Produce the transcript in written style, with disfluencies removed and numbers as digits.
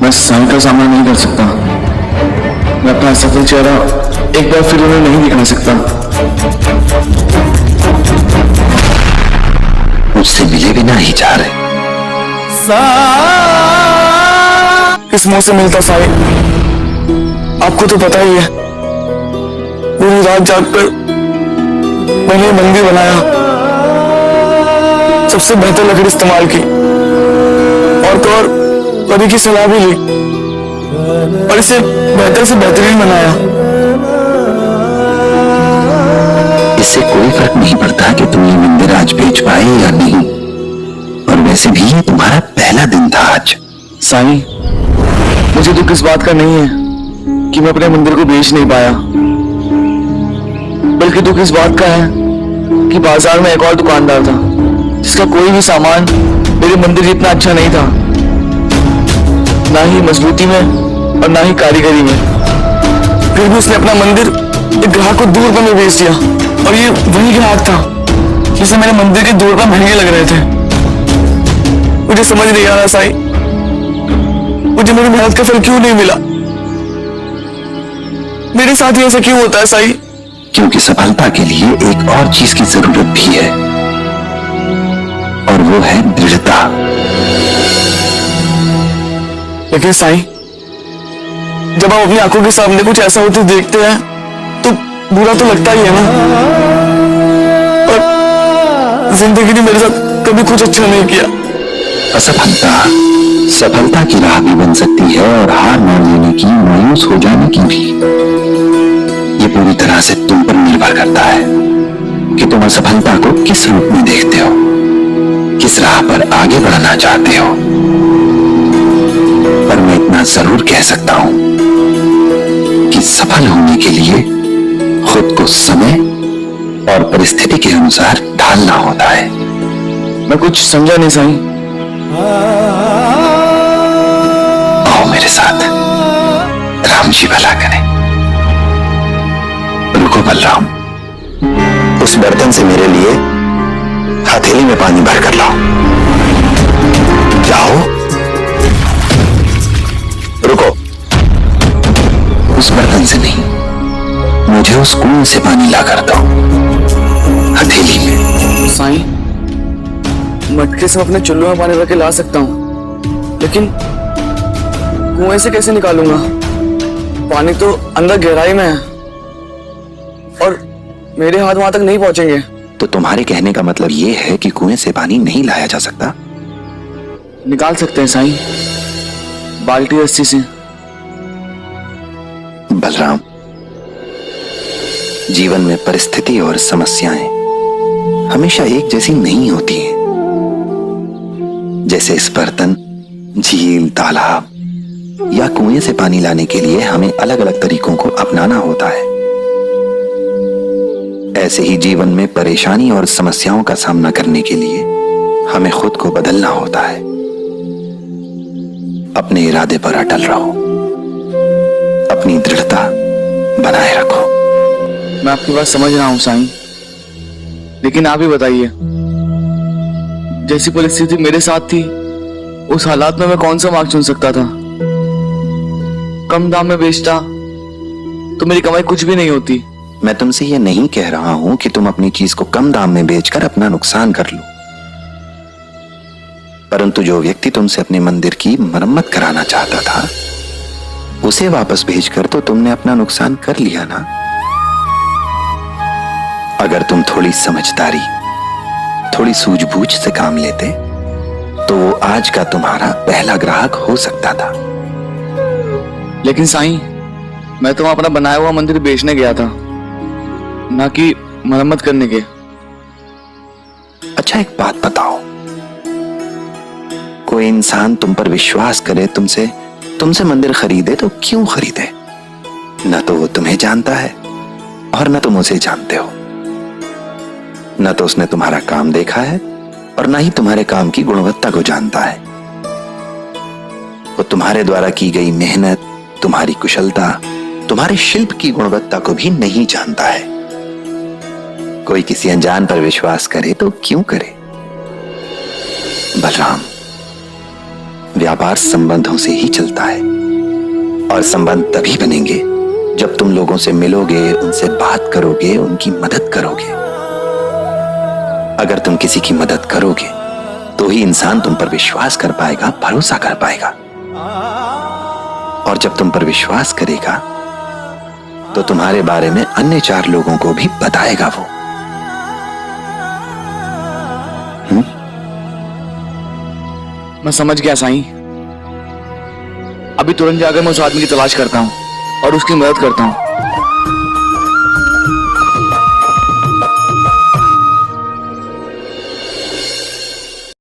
मैं साई का सामना नहीं कर सकता। मैं अपना सफल चेहरा एक बार फिर उन्हें नहीं दिखा सकता। मुझसे मिले बिना ही जा रहे। किस मुंह से मिलता साई? आपको तो पता ही है, पूरी रात जागकर मैंने मंदिर बनाया, सबसे बेहतर लकड़ी इस्तेमाल की और तो और परी की सलाह भी ली और इसे बेहतर से बेहतरीन बनाया। इससे कोई फर्क नहीं पड़ता कि तुम ये मंदिर आज बेच पाए या नहीं, और वैसे भी ये तुम्हारा पहला दिन था आज। साई, मुझे दुख इस बात का नहीं है कि मैं अपने मंदिर को बेच नहीं पाया, बल्कि दुख इस बात का है कि बाजार में एक और दुकानदार था जिसका कोई भी सामान मेरे मंदिर जितना अच्छा नहीं था, ना ही मजबूती में और ना ही कारीगरी में। फिर भी उसने अपना मंदिर एक ग्राहक को ₹2 में बेच दिया, और ये वही ग्राहक था जिसे मेरे मंदिर के ₹2 महंगे लग रहे थे। मुझे समझ नहीं आ रहा साई, मुझे मेरी मेहनत का फल क्यों नहीं मिला? मेरे साथ ही ऐसा क्यों होता है साई? क्योंकि सफलता के लिए एक और चीज की जरूरत भी है, और वो है दृढ़ता। लेकिन साई, जब आप अपनी आंखों के सामने कुछ ऐसा होते देखते हैं तो बुरा तो लगता ही है ना। और जिंदगी ने मेरे साथ कभी कुछ अच्छा नहीं किया। असफलता सफलता की राह भी बन सकती है, और हार मान लेने की, मायूस हो जाने की भी। ये पूरी तरह से तुम पर निर्भर करता है कि तुम असफलता को किस रूप में देखते हो, किस राह पर आगे बढ़ना चाहते हो। पर मैं इतना जरूर कह सकता हूं कि सफल होने के लिए खुद को समय और परिस्थिति के अनुसार ढालना होता है। मैं कुछ समझा नहीं साई। आओ मेरे साथ, राम जी भला करें। रुको बलराम, उस बर्तन से मेरे लिए हथेली में पानी भर कर लाओ। जाओ। रुको, उस बर्तन से नहीं, मुझे उस कुएं से पानी ला कर दो, हथेली में। साई, मटके से अपने चुल्लू में पानी भर के ला सकता हूँ, लेकिन कुएं से कैसे निकालूंगा? पानी तो अंदर गहराई में है और मेरे हाथ वहां तक नहीं पहुंचेंगे। तो तुम्हारे कहने का मतलब यह है कि कुएं से पानी नहीं लाया जा सकता? निकाल सकते हैं साई, बाल्टी रस्सी से। बलराम, जीवन में परिस्थिति और समस्याएं हमेशा एक जैसी नहीं होती हैं। जैसे इस बर्तन, झील, तालाब या कुएं से पानी लाने के लिए हमें अलग अलग तरीकों को अपनाना होता है, ऐसे ही जीवन में परेशानी और समस्याओं का सामना करने के लिए हमें खुद को बदलना होता है। अपने इरादे पर अटल रहो, अपनी दृढ़ता बनाए रखो। मैं आपकी बात समझ रहा हूं साईं, लेकिन आप ही बताइए, जैसी परिस्थिति मेरे साथ थी उस हालात में मैं कौन सा मार्ग चुन सकता था? कम दाम में बेचता तो मेरी कमाई कुछ भी नहीं होती। मैं तुमसे यह नहीं कह रहा हूं कि तुम अपनी चीज को कम दाम में बेचकर अपना नुकसान कर लो, परंतु जो व्यक्ति तुमसे अपने मंदिर की मरम्मत कराना चाहता था, उसे वापस भेजकर तो तुमने अपना नुकसान कर लिया ना। अगर तुम थोड़ी समझदारी, थोड़ी सूझबूझ से काम लेते तो वो आज का तुम्हारा पहला ग्राहक हो सकता था। लेकिन साईं, मैं तो अपना बनाया हुआ मंदिर बेचने गया था, ना कि मरम्मत करने के। अच्छा, एक बात बताओ, कोई इंसान तुम पर विश्वास करे, तुमसे मंदिर खरीदे तो क्यों खरीदे? न तो वो तुम्हें जानता है और न तुम उसे जानते हो। न तो उसने तुम्हारा काम देखा है और न ही तुम्हारे काम की गुणवत्ता को जानता है। वो तुम्हारे द्वारा की गई मेहनत, तुम्हारी कुशलता, तुम्हारे शिल्प की गुणवत्ता को भी नहीं जानता है। कोई किसी अनजान पर विश्वास करे तो क्यों करे? बलराम, व्यापार संबंधों से ही चलता है, और संबंध तभी बनेंगे जब तुम लोगों से मिलोगे, उनसे बात करोगे, उनकी मदद करोगे। अगर तुम किसी की मदद करोगे तो ही इंसान तुम पर विश्वास कर पाएगा, भरोसा कर पाएगा। और जब तुम पर विश्वास करेगा तो तुम्हारे बारे में अन्य 4 लोगों को भी बताएगा वो। मैं समझ गया साईं। अभी तुरंत जाकर मैं उस आदमी की तलाश करता हूँ और उसकी मदद करता हूँ।